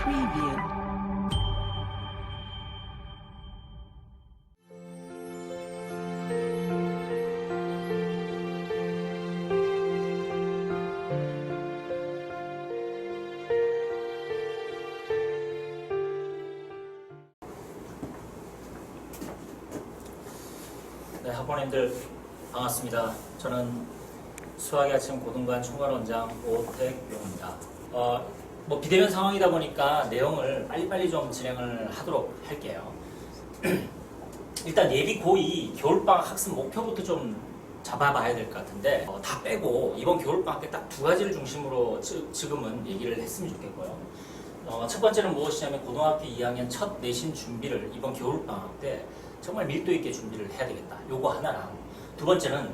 Preview. 네, 학부모님들 반갑습니다. 저는 수학의 아침 고등관 총괄원장 오택용입니다. 뭐 비대면 상황이다 보니까 내용을 빨리빨리 좀 진행을 하도록 할게요. 일단 예비 고2 겨울방학 학습 목표부터 좀 잡아봐야 될 것 같은데 다 빼고 이번 겨울방학 때 딱 두 가지를 중심으로 지금은 얘기를 했으면 좋겠고요. 첫 번째는 무엇이냐면 고등학교 2학년 첫 내신 준비를 이번 겨울방학 때 정말 밀도 있게 준비를 해야 되겠다. 요거 하나랑 두 번째는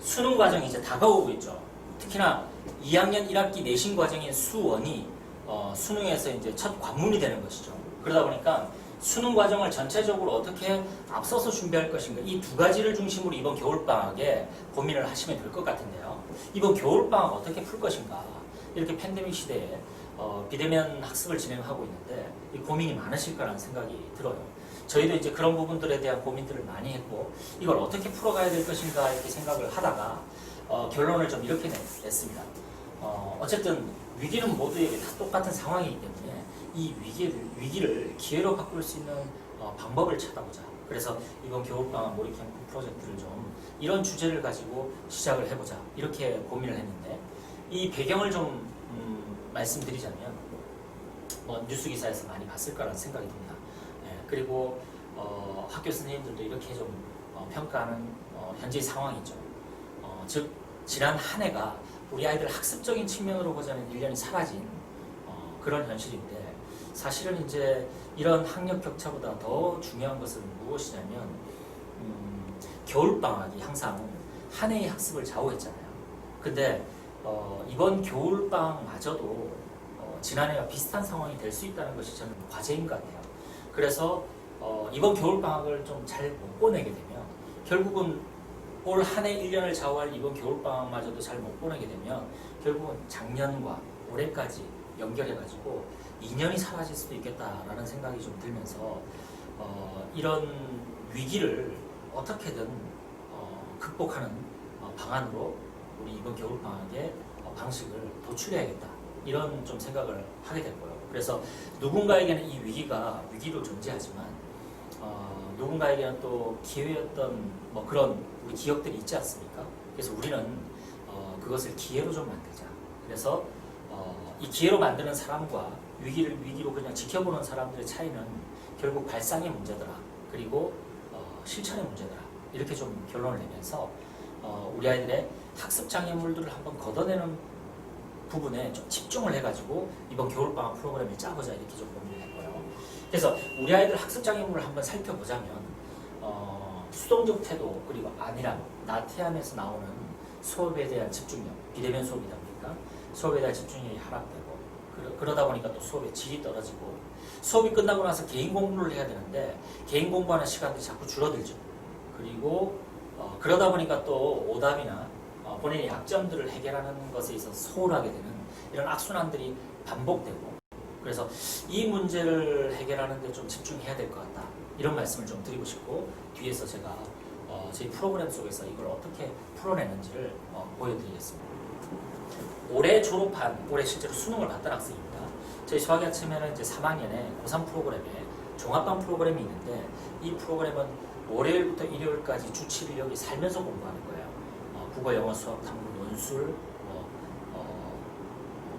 수능 과정이 이제 다가오고 있죠. 특히나 2학년 1학기 내신 과정인 수원이 수능에서 이제 첫 관문이 되는 것이죠. 그러다 보니까 수능 과정을 전체적으로 어떻게 앞서서 준비할 것인가 이 두 가지를 중심으로 이번 겨울방학에 고민을 하시면 될 것 같은데요. 이번 겨울방학 어떻게 풀 것인가 이렇게 팬데믹 시대에 비대면 학습을 진행하고 있는데 이 고민이 많으실 거라는 생각이 들어요. 저희도 이제 그런 부분들에 대한 고민들을 많이 했고 이걸 어떻게 풀어가야 될 것인가 이렇게 생각을 하다가 결론을 좀 이렇게 냈습니다. 어쨌든 위기는 모두에게 다 똑같은 상황이기 때문에 이 위기를 기회로 바꿀 수 있는 방법을 찾아보자. 그래서 이번 겨울방학 몰입캠프 프로젝트를 좀 이런 주제를 가지고 시작을 해보자. 이렇게 고민을 했는데 이 배경을 좀 말씀드리자면 뉴스 기사에서 많이 봤을 거라는 생각이 듭니다. 그리고 학교 선생님들도 이렇게 좀 평가하는 현재 상황이죠. 즉 지난 한 해가 우리 아이들 학습적인 측면으로 보자면 1년이 사라진 그런 현실인데 사실은 이제 이런 학력 격차보다 더 중요한 것은 무엇이냐면 겨울방학이 항상 한 해의 학습을 좌우했잖아요. 근데 이번 겨울방학마저도 지난해와 비슷한 상황이 될 수 있다는 것이 저는 과제인 것 같아요. 그래서 이번 겨울방학을 좀 잘 못 보내게 되면 결국은 올 한 해 1년을 좌우할 이번 겨울방학마저도 잘 못 보내게 되면 결국은 작년과 올해까지 연결해가지고 2년이 사라질 수도 있겠다라는 생각이 좀 들면서 이런 위기를 어떻게든 극복하는 방안으로 우리 이번 겨울방학의 방식을 도출해야겠다 이런 좀 생각을 하게 됐고요. 그래서 누군가에게는 이 위기가 위기로 존재하지만 누군가에게는 또 기회였던 뭐 그런 우리 기억들이 있지 않습니까? 그래서 우리는 그것을 기회로 좀 만들자. 그래서 이 기회로 만드는 사람과 위기를 위기로 그냥 지켜보는 사람들의 차이는 결국 발상의 문제더라. 그리고 실천의 문제더라. 이렇게 좀 결론을 내면서 우리 아이들의 학습 장애물들을 한번 걷어내는 부분에 좀 집중을 해가지고 이번 겨울방학 프로그램을 짜보자 이렇게 좀 고민을 했고요. 그래서 우리 아이들 학습 장애물을 한번 살펴보자면 수동적 태도 그리고 안일함, 나태함에서 나오는 수업에 대한 집중력, 비대면 수업이다 보니까 수업에 대한 집중력이 하락되고 그러다 보니까 또 수업의 질이 떨어지고 수업이 끝나고 나서 개인 공부를 해야 되는데 개인 공부하는 시간들이 자꾸 줄어들죠. 그리고 그러다 보니까 또 오답이나 본인의 약점들을 해결하는 것에 있어서 소홀하게 되는 이런 악순환들이 반복되고 그래서 이 문제를 해결하는 데 좀 집중해야 될 것 같다 이런 말씀을 좀 드리고 싶고 뒤에서 제가 저희 프로그램 속에서 이걸 어떻게 풀어내는지를 보여드리겠습니다. 올해 졸업한 올해 실제로 수능을 봤던 학생입니다. 저희 수학의 아침에는 이제 3학년에 고3 프로그램에 종합반 프로그램이 있는데 이 프로그램은 월요일부터 일요일까지 주 7일 여기 살면서 공부하는 거예요. 국어, 영어, 수학, 탐구, 논술,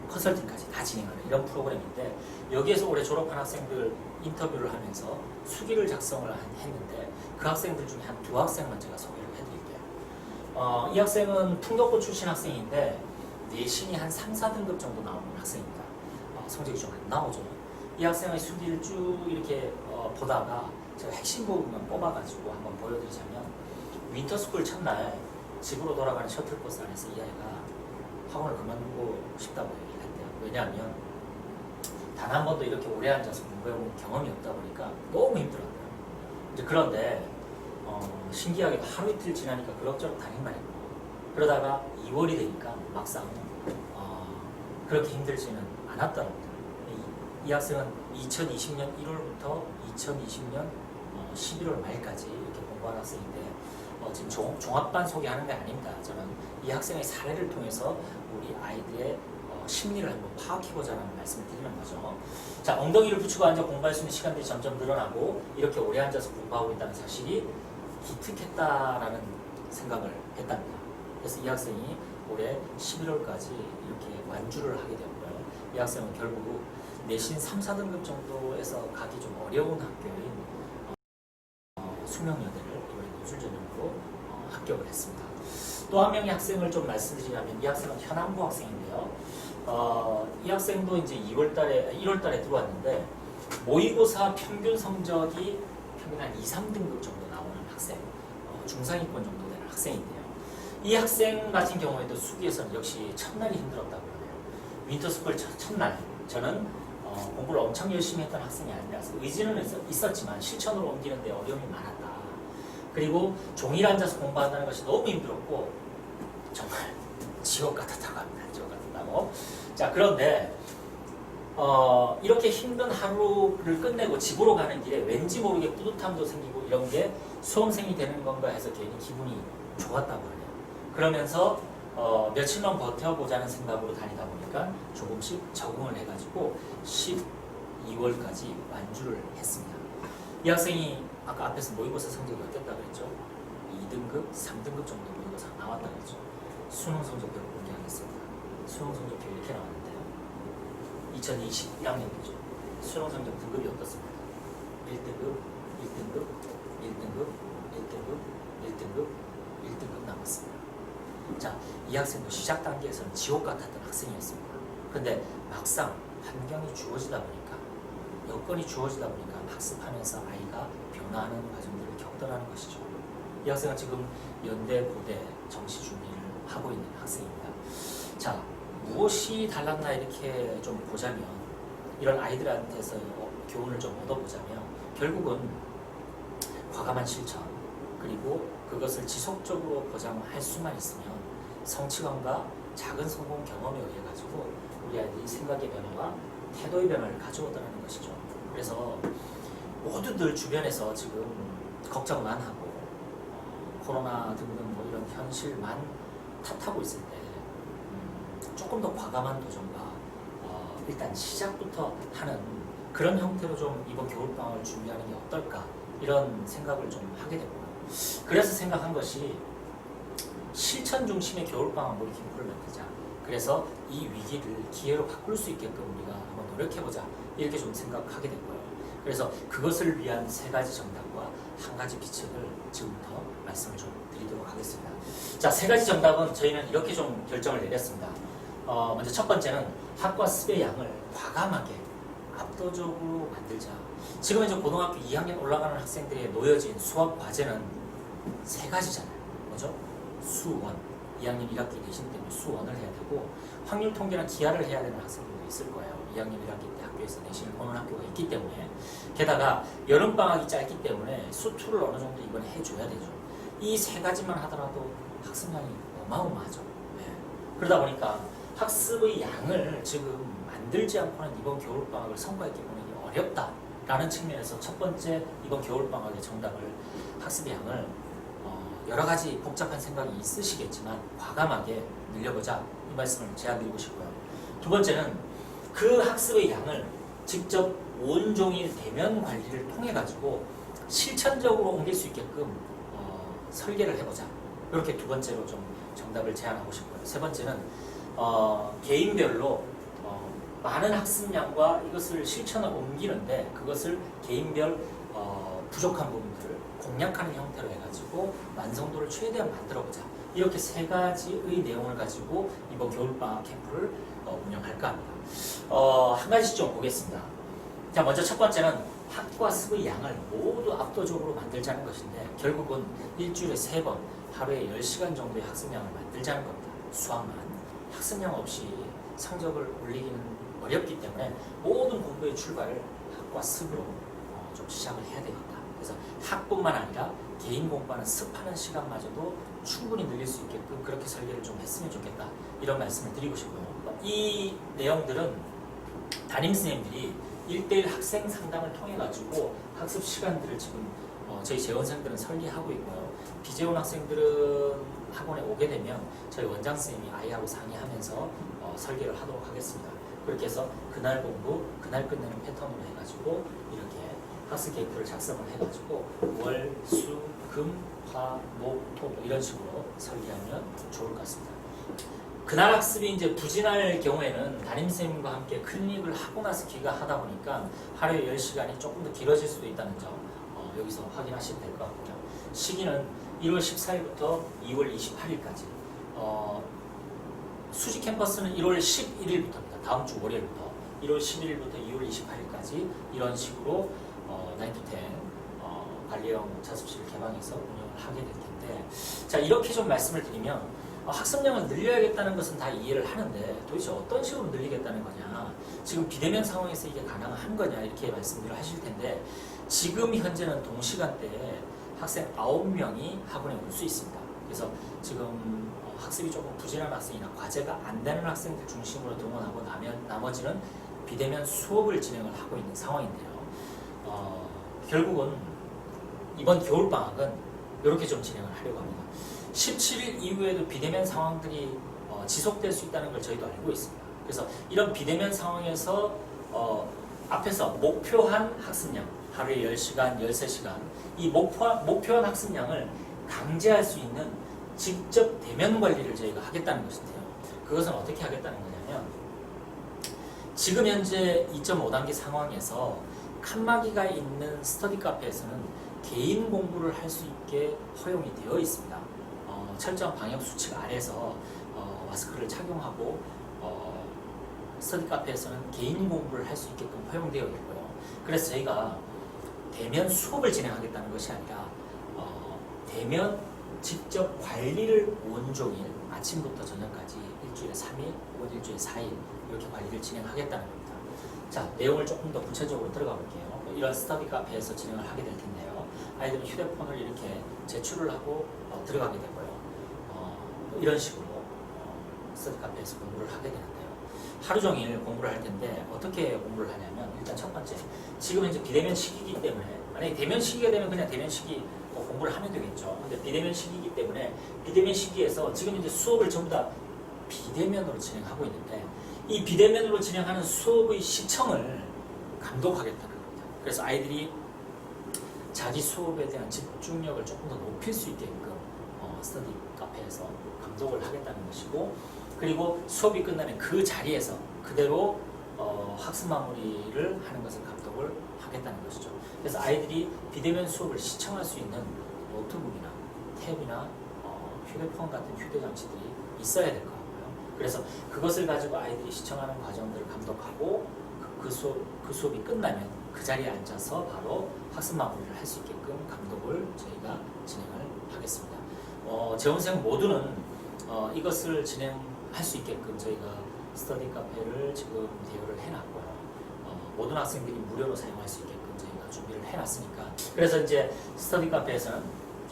컨설팅까지 다 진행하는 이런 프로그램인데 여기에서 올해 졸업한 학생들 인터뷰를 하면서 수기를 작성을 했는데 그 학생들 중에 한 두 학생만 제가 소개를 해드릴게요. 이 학생은 풍덕고 출신 학생인데 내신이 한 3, 4등급 정도 나오는 학생입니다. 성적이 좀 안 나오죠. 이 학생의 수기를 쭉 이렇게 보다가 제가 핵심 부분만 뽑아가지고 한번 보여드리자면 윈터스쿨 첫날 집으로 돌아가는 셔틀버스 안에서 이 아이가 학원을 그만두고 싶다고 얘기를 했대요. 왜냐하면 단 한 번도 이렇게 오래 앉아서 공부해본 경험이 없다 보니까 너무 힘들었대요. 이제 그런데 신기하게 하루 이틀 지나니까 그럭저럭 다닐만 했고 그러다가 2월이 되니까 막상 그렇게 힘들지는 않았더라고요. 이 학생은 2020년 1월부터 2020년 11월 말까지 이렇게 공부한 학생인데 지금 종합반 소개하는 게 아닙니다. 저는 이 학생의 사례를 통해서 우리 아이들의 심리를 한번 파악해보자는 말씀을 드리는 거죠. 자, 엉덩이를 붙이고 앉아 공부할 수 있는 시간들이 점점 늘어나고 이렇게 오래 앉아서 공부하고 있다는 사실이 기특했다라는 생각을 했답니다. 그래서 이 학생이 올해 11월까지 이렇게 완주를 하게 되었고요. 이 학생은 결국 내신 3, 4등급 정도에서 가기 좀 어려운 학교인 숙명여대를 이번에 노출전형으로 합격을 했습니다. 또 한 명의 학생을 좀 말씀드리자면 이 학생은 현암고 학생인데요. 이 학생도 이제 1월달에 들어왔는데 모의고사 평균 성적이 평균 한 2, 3등급 정도 나오는 학생, 중상위권 정도 되는 학생인데요. 이 학생 같은 경우에도 수기에서는 역시 첫날이 힘들었다고 하네요. 윈터스쿨 첫날 저는 공부를 엄청 열심히 했던 학생이 아니라서 의지는 있었지만 실천으로 옮기는 데 어려움이 많았다. 그리고 종이를 앉아서 공부한다는 것이 너무 힘들었고 정말 지옥 같았다고 합니다. 지옥 같았다고. 자, 그런데 이렇게 힘든 하루를 끝내고 집으로 가는 길에 왠지 모르게 뿌듯함도 생기고 이런 게 수험생이 되는 건가 해서 괜히 기분이 좋았다고 하네요. 그러면서 며칠만 버텨보자는 생각으로 다니다 보니까 조금씩 적응을 해가지고 12월까지 완주를 했습니다. 이 학생이 아까 앞에서 모의고사 성적이 어땠다고 그랬죠? 2등급, 3등급 정도 모의고사 나왔다고 그랬죠? 수능 성적표를 공개하겠습니다. 수능 성적표 이렇게 나왔는데요. 2021학년이죠. 수능 성적 등급이 어떻습니까? 1등급, 1등급, 1등급, 1등급, 1등급, 1등급 나왔습니다. 자, 이 학생도 시작 단계에서는 지옥 같았던 학생이었습니다. 근데 막상 환경이 주어지다 보니까, 여건이 주어지다 보니까 학습하면서 아이가 변화하는 과정들을 겪더라는 것이죠. 이 학생은 지금 연대, 고대 정시 준비를 하고 있는 학생입니다. 자, 무엇이 달랐나 이렇게 좀 보자면, 이런 아이들한테서 교훈을 좀 얻어보자면, 결국은 과감한 실천, 그리고 그것을 지속적으로 보장할 수만 있으면 성취감과 작은 성공 경험에 의해 가지고 우리 아이들이 생각의 변화와 태도의 변화를 가져오더라는 것이죠. 그래서 모두들 주변에서 지금 걱정만 하고 코로나 등등 뭐 이런 현실만 탓하고 있을 때 조금 더 과감한 도전과 일단 시작부터 하는 그런 형태로 좀 이번 겨울방학을 준비하는 게 어떨까 이런 생각을 좀 하게 되고요. 그래서 생각한 것이 실천 중심의 겨울방학 놀이캠프를 만들자. 그래서 이 위기를 기회로 바꿀 수 있게끔 우리가 한번 노력해보자. 이렇게 좀 생각하게 됐고요. 그래서 그것을 위한 3가지 정답과 1가지 비책을 지금부터 말씀을 좀 드리도록 하겠습니다. 자, 3가지 정답은 저희는 이렇게 좀 결정을 내렸습니다. 먼저 첫 번째는 학과 습의 양을 과감하게 압도적으로 만들자. 지금 이제 고등학교 2학년 올라가는 학생들의 놓여진 수학 과제는 3가지잖아요. 뭐죠? 수원. 2학년 1학기 내신 때문에 수원을 해야 되고, 확률 통계나 기하를 해야 되는 학생들도 있을 거예요. 2학년 1학기 때 학교에서 내신을 보는 학교가 있기 때문에. 게다가 여름방학이 짧기 때문에 수투를 어느 정도 이번에 해줘야 되죠. 이 3가지만 하더라도 학습량이 어마어마하죠. 네. 그러다 보니까 학습의 양을 지금 만들지 않고는 이번 겨울방학을 성과있게 보내기 어렵다라는 측면에서 첫 번째 이번 겨울방학의 정답을 학습의 양을 여러 가지 복잡한 생각이 있으시겠지만 과감하게 늘려보자 이 말씀을 제안드리고 싶고요. 두 번째는 그 학습의 양을 직접 온종일 대면 관리를 통해 가지고 실천적으로 옮길 수 있게끔 설계를 해보자. 이렇게 두 번째로 좀 정답을 제안하고 싶고요. 세 번째는 개인별로 많은 학습량과 이것을 실천을 옮기는데 그것을 개인별 부족한 부분들을 공략하는 형태로 해가지고 완성도를 최대한 만들어보자. 이렇게 3가지의 내용을 가지고 이번 겨울방학 캠프를 운영할까 합니다. 한 가지씩 좀 보겠습니다. 자, 먼저 첫 번째는 학과 습의 양을 모두 압도적으로 만들자는 것인데 결국은 일주일에 3번, 하루에 10시간 정도의 학습량을 만들자는 겁니다. 수학만. 학습량 없이 성적을 올리기는 어렵기 때문에 모든 공부의 출발을 학과 습으로 좀 시작을 해야 되겠다. 그래서 학뿐만 아니라 개인 공부하는 습하는 시간마저도 충분히 늘릴 수 있게끔 그렇게 설계를 좀 했으면 좋겠다. 이런 말씀을 드리고 싶고요. 이 내용들은 담임선생님들이 1대1 학생 상담을 통해 가지고 학습 시간들을 지금 저희 재원생들은 설계하고 있고요. 비재원 학생들은 학원에 오게 되면 저희 원장 선생님이 아이하고 상의하면서 설계를 하도록 하겠습니다. 그렇게 해서 그날 공부, 그날 끝내는 패턴으로 해가지고 이렇게 학습 계획표를 작성을 해가지고 월, 수, 금, 화, 목, 토 이런 식으로 설계하면 좋을 것 같습니다. 그날 학습이 이제 부진할 경우에는 담임선생님과 함께 클리닉을 하고 나서 기가하다 보니까 하루에 10시간이 조금 더 길어질 수도 있다는 점 여기서 확인하시면 될 것 같고요. 시기는 1월 14일부터 2월 28일까지 수지 캠퍼스는 1월 11일부터입니다. 다음 주 월요일부터 1월 11일부터 2월 28일까지 이런 식으로 9-10 관리형 자습실을 개방해서 운영을 하게 될 텐데 자 이렇게 좀 말씀을 드리면 학습량을 늘려야겠다는 것은 다 이해를 하는데 도대체 어떤 식으로 늘리겠다는 거냐 지금 비대면 상황에서 이게 가능한 거냐 이렇게 말씀을 하실 텐데 지금 현재는 동시간대에 학생 9명이 학원에 올 수 있습니다. 그래서 지금 학습이 조금 부진한 학생이나 과제가 안 되는 학생들 중심으로 동원하고 나면 나머지는 비대면 수업을 진행을 하고 있는 상황인데요. 결국은 이번 겨울방학은 이렇게 좀 진행을 하려고 합니다. 17일 이후에도 비대면 상황들이 지속될 수 있다는 걸 저희도 알고 있습니다. 그래서 이런 비대면 상황에서 앞에서 목표한 학습량 하루에 10시간, 13시간 이 목표한 학습량을 강제할 수 있는 직접 대면 관리를 저희가 하겠다는 것인데요. 그것은 어떻게 하겠다는 거냐면 지금 현재 2.5단계 상황에서 칸막이가 있는 스터디 카페에서는 개인 공부를 할 수 있게 허용이 되어 있습니다. 철저한 방역 수칙 아래서 마스크를 착용하고 스터디 카페에서는 개인 공부를 할 수 있게끔 허용되어 있고요. 그래서 저희가 대면 수업을 진행하겠다는 것이 아니라 대면 직접 관리를 온종일 아침부터 저녁까지 일주일에 3일 혹은 일주일에 4일 이렇게 관리를 진행하겠다는 겁니다. 자, 내용을 조금 더 구체적으로 들어가 볼게요. 이런 스터디 카페에서 진행을 하게 될 텐데요. 아이들은 휴대폰을 이렇게 제출을 하고 들어가게 되고요. 이런 식으로 스터디 카페에서 공부를 하게 되는데요. 하루 종일 공부를 할 텐데 어떻게 공부를 하냐면 일단 첫 번째 지금 이제 비대면 시기이기 때문에 만약에 대면 시기가 되면 그냥 대면 시기 공부를 하면 되겠죠. 근데 비대면 시기이기 때문에 비대면 시기에서 지금 이제 수업을 전부 다 비대면으로 진행하고 있는데 이 비대면으로 진행하는 수업의 시청을 감독하겠다는 겁니다. 그래서 아이들이 자기 수업에 대한 집중력을 조금 더 높일 수 있게끔 스터디 카페에서 감독을 하겠다는 것이고 그리고 수업이 끝나면 그 자리에서 그대로 학습 마무리를 하는 것을 감독을 하겠다는 것이죠. 그래서 아이들이 비대면 수업을 시청할 수 있는 노트북이나 탭이나 휴대폰 같은 휴대장치들이 있어야 될 것 같고요. 그래서 그것을 가지고 아이들이 시청하는 과정들을 감독하고 그 수업이 끝나면 그 자리에 앉아서 바로 학습 마무리를 할 수 있게끔 감독을 저희가 진행을 하겠습니다. 재원생 모두는 이것을 진행할 수 있게끔 저희가 스터디 카페를 지금 대여를 해놨고요. 모든 학생들이 무료로 사용할 수 있게끔 저희가 준비를 해놨으니까 그래서 이제 스터디 카페에서는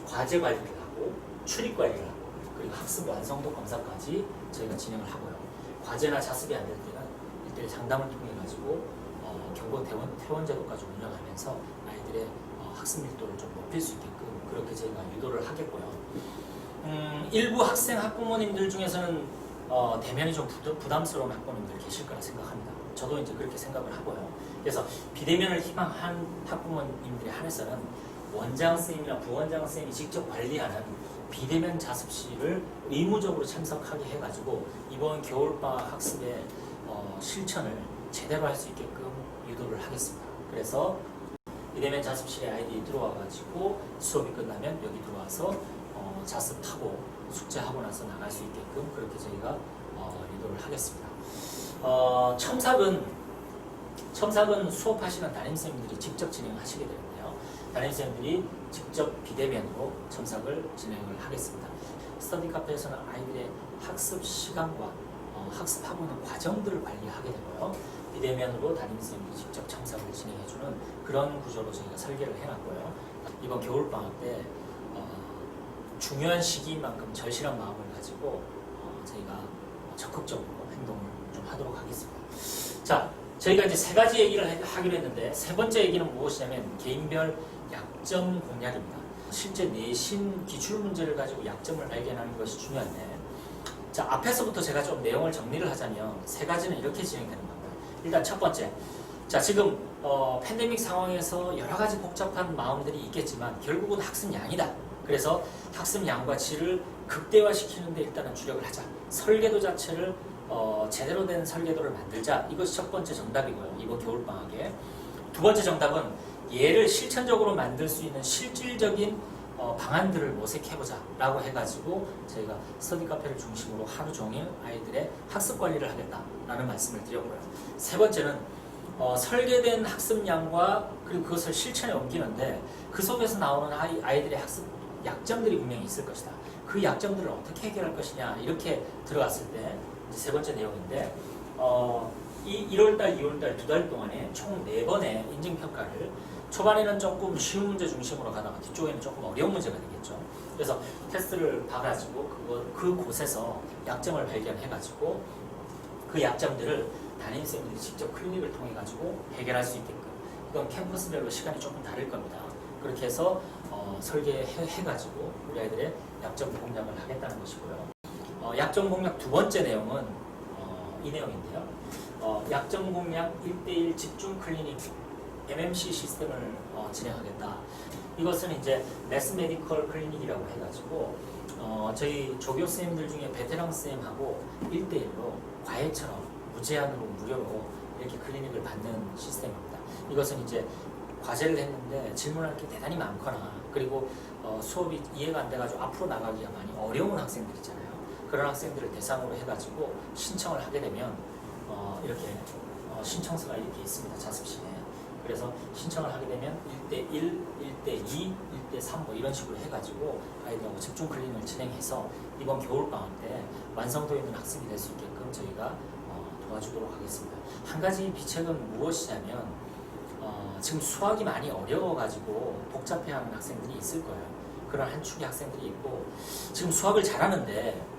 과제 관리를 하고 출입 관리를 하고 그리고 학습 완성도 검사까지 저희가 진행을 하고요. 과제나 자습이 안 될 때는 일대일 상담을 통해 가지고 경고 퇴원 제도까지 운영하면서 아이들의 학습 밀도를 좀 높일 수 있게끔 그렇게 저희가 유도를 하겠고요. 일부 학생 학부모님들 중에서는 대면이 좀 부담스러운 학부모님들 계실 거라 생각합니다. 저도 이제 그렇게 생각을 하고요. 그래서 비대면을 희망한 학부모님들에 한해서는 원장 선생님이나 부원장 선생님이 직접 관리하는 비대면 자습실을 의무적으로 참석하게 해가지고 이번 겨울방학 학습의 실천을 제대로 할 수 있게끔 유도를 하겠습니다. 그래서 비대면 자습실에 아이들이 들어와가지고 수업이 끝나면 여기 들어와서 자습하고 숙제하고 나서 나갈 수 있게끔 그렇게 저희가 유도를 하겠습니다. 첨삭은 수업하시는 담임선생님들이 직접 진행하시게 되는데요. 담임선생님들이 직접 비대면으로 첨삭을 진행을 하겠습니다. 스터디 카페에서는 아이들의 학습 시간과 학습하고 있는 과정들을 관리하게 되고요. 비대면으로 담임선생님이 직접 첨삭을 진행해주는 그런 구조로 저희가 설계를 해놨고요. 이번 겨울방학 때 중요한 시기인 만큼 절실한 마음을 가지고 저희가 적극적으로 행동을 좀 하도록 하겠습니다. 자, 저희가 이제 세 가지 얘기를 하기로 했는데 세 번째 얘기는 무엇이냐면 개인별 약점 공략입니다. 실제 내신 기출 문제를 가지고 약점을 발견하는 것이 중요한데, 자, 앞에서부터 제가 좀 내용을 정리를 하자면 세 가지는 이렇게 진행되는 겁니다. 일단 첫 번째, 자, 지금 팬데믹 상황에서 여러 가지 복잡한 마음들이 있겠지만 결국은 학습량이다. 그래서 학습량과 질을 극대화시키는데 일단은 주력을 하자. 설계도 자체를 제대로 된 설계도를 만들자. 이것이 첫 번째 정답이고요. 이번 겨울방학에. 두 번째 정답은 얘를 실천적으로 만들 수 있는 실질적인 방안들을 모색해보자 라고 해가지고 저희가 스터디 카페를 중심으로 하루 종일 아이들의 학습 관리를 하겠다라는 말씀을 드렸고요. 세 번째는 설계된 학습량과 그리고 그것을 실천에 옮기는데 그 속에서 나오는 아이들의 학습 약점들이 분명히 있을 것이다. 그 약점들을 어떻게 해결할 것이냐 이렇게 들어갔을 때 세 번째 내용인데 이 1월달, 2월달 두 달 동안에 총 4번의 인증평가를 초반에는 조금 쉬운 문제 중심으로 가다가 뒤쪽에는 조금 어려운 문제가 되겠죠. 그래서 테스트를 봐가지고 그곳에서 약점을 발견해가지고 그 약점들을 담임선생님들이 직접 클리닉을 통해가지고 해결할 수 있게끔, 이건 캠퍼스별로 시간이 조금 다를 겁니다. 그렇게 해서 설계해가지고 우리 아이들의 약점 공략을 하겠다는 것이고요. 약점 공략 두 번째 내용은 이 내용인데요. 약점 공략 1:1 집중 클리닉 MMC 시스템을 진행하겠다. 이것은 이제 매스 메디컬 클리닉이라고 해가지고 저희 조교 선생님들 중에 베테랑 선생님하고 1:1로 과외처럼 무제한으로 무료로 이렇게 클리닉을 받는 시스템입니다. 이것은 이제 과제를 했는데 질문할 게 대단히 많거나 그리고 수업이 이해가 안 돼가지고 앞으로 나가기가 많이 어려운 학생들 있잖아요. 그런 학생들을 대상으로 해가지고 신청을 하게 되면 이렇게 신청서가 이렇게 있습니다. 자습실에. 그래서 신청을 하게 되면 1:1, 1:2, 1:3 뭐 이런 식으로 해가지고 아이들하고 집중 클리닉을 진행해서 이번 겨울방학 때 완성도 있는 학습이 될 수 있게끔 저희가 도와주도록 하겠습니다. 한 가지 비책은 무엇이냐면 지금 수학이 많이 어려워가지고 복잡해하는 학생들이 있을 거예요. 그런 한 축의 학생들이 있고 지금 수학을 잘하는데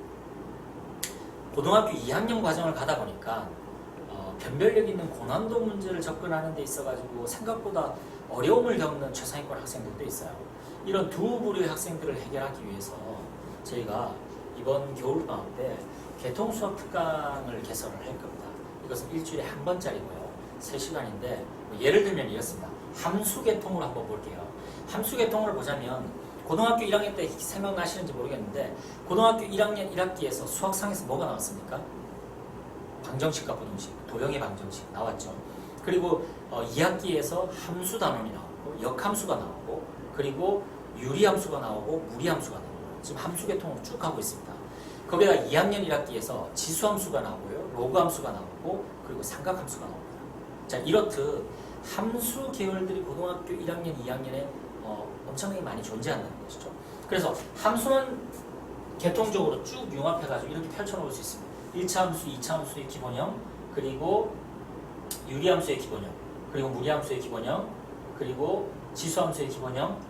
고등학교 2학년 과정을 가다 보니까 변별력 있는 고난도 문제를 접근하는 데 있어가지고 생각보다 어려움을 겪는 최상위권 학생들도 있어요. 이런 두 부류의 학생들을 해결하기 위해서 저희가 이번 겨울방학 때 개통수학 특강을 개설을 할 겁니다. 이것은 일주일에 한 번짜리고요. 3시간인데 예를 들면 이렇습니다. 함수 개통으로 한번 볼게요. 함수 개통을 보자면 고등학교 1학년 때 생각나시는지 모르겠는데 고등학교 1학년 1학기에서 수학상에서 뭐가 나왔습니까? 방정식과 부등식, 도형의 방정식 나왔죠. 그리고 2학기에서 함수 단원이 나오고 역함수가 나오고 그리고 유리함수가 나오고 무리함수가 나오고 지금 함수 개통을 쭉 하고 있습니다. 거기다 2학년 1학기에서 지수함수가 나오고요. 로그함수가 나오고 그리고 삼각함수가 나옵니다. 자, 이렇듯 함수 계열들이 고등학교 1학년, 2학년에 엄청나게 많이 존재한다는 것이죠. 그래서 함수는 개통적으로 쭉 융합해가지고 이렇게 펼쳐놓을 수 있습니다. 1차 함수, 2차 함수의 기본형, 그리고 유리함수의 기본형, 그리고 무리함수의 기본형, 그리고 지수함수의 기본형,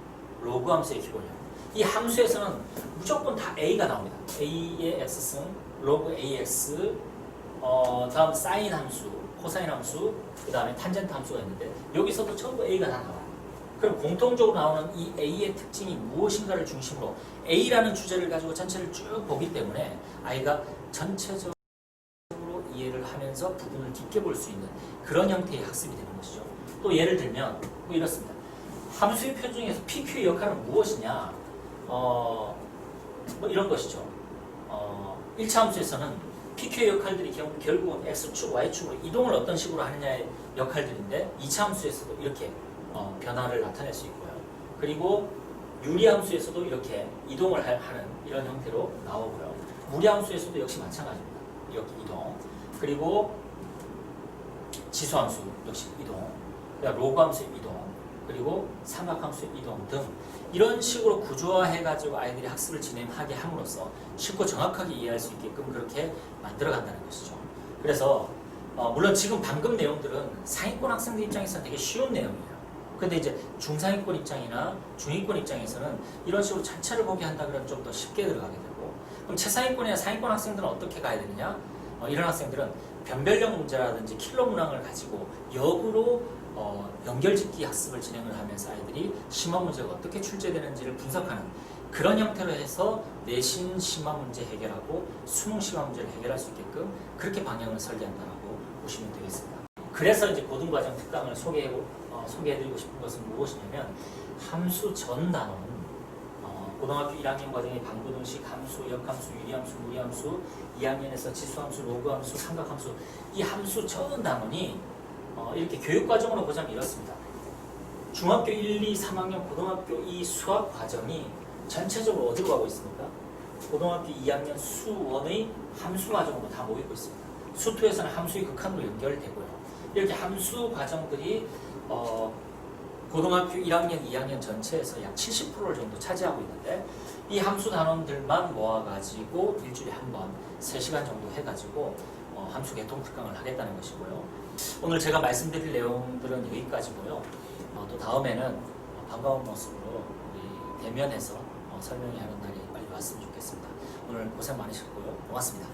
로그함수의 기본형. 이 함수에서는 무조건 다 A가 나옵니다. A의 X승, 로그 AX, 다음 사인 함수, 코사인 함수, 그 다음에 탄젠트 함수가 있는데 여기서도 전부 A가 다 나와요. 그럼 공통적으로 나오는 이 A의 특징이 무엇인가를 중심으로 A라는 주제를 가지고 전체를 쭉 보기 때문에 아이가 전체적으로 이해를 하면서 부분을 깊게 볼 수 있는 그런 형태의 학습이 되는 것이죠. 또 예를 들면 뭐 이렇습니다. 함수의 표 중에서 PQ의 역할은 무엇이냐? 뭐 이런 것이죠. 1차 함수에서는 PQ의 역할들이 결국은 X축, Y축으로 이동을 어떤 식으로 하느냐의 역할들인데 2차 함수에서도 이렇게 변화를 나타낼 수 있고요. 그리고 유리함수에서도 이렇게 이동을 하는 이런 형태로 나오고요. 무리함수에서도 역시 마찬가지입니다. 이렇게 이동. 그리고 지수함수 역시 이동. 로그함수의 이동. 그리고 삼각함수의 이동 등 이런 식으로 구조화해가지고 아이들이 학습을 진행하게 함으로써 쉽고 정확하게 이해할 수 있게끔 그렇게 만들어간다는 것이죠. 그래서 물론 지금 방금 내용들은 상위권 학생들 입장에서는 되게 쉬운 내용이에요. 근데 이제 중상위권 입장이나 중위권 입장에서는 이런 식으로 전체를 보게 한다 그러면 좀 더 쉽게 들어가게 되고 그럼 최상위권이나 상위권 학생들은 어떻게 가야 되느냐? 이런 학생들은 변별력 문제라든지 킬러 문항을 가지고 역으로 연결짓기 학습을 진행을 하면서 아이들이 심화 문제가 어떻게 출제되는지를 분석하는 그런 형태로 해서 내신 심화 문제 해결하고 수능 심화 문제를 해결할 수 있게끔 그렇게 방향을 설계한다고 보시면 되겠습니다. 그래서 이제 고등과정 특강을 소개해드리고 싶은 것은 무엇이냐면 함수 전 단원은 고등학교 1학년 과정의 방부등식, 함수, 역함수, 유리함수, 무리함수, 2학년에서 지수함수, 로그함수, 삼각함수 이 함수 전 단원이 이렇게 교육과정으로 보자면 이렇습니다. 중학교 1, 2, 3학년, 고등학교 2 수학 과정이 전체적으로 어디로 가고 있습니까? 고등학교 2학년 수1의 함수 과정으로 다 모이고 있습니다. 수2에서는 함수의 극한으로 연결되고요. 이렇게 함수 과정들이 고등학교 1학년, 2학년 전체에서 약 70%를 정도 차지하고 있는데 이 함수 단원들만 모아가지고 일주일에 한 번 3시간 정도 해가지고 함수 개통 특강을 하겠다는 것이고요. 오늘 제가 말씀드릴 내용들은 여기까지고요. 또 다음에는 반가운 모습으로 우리 대면해서 설명회 하는 날이 빨리 왔으면 좋겠습니다. 오늘 고생 많으셨고요. 고맙습니다.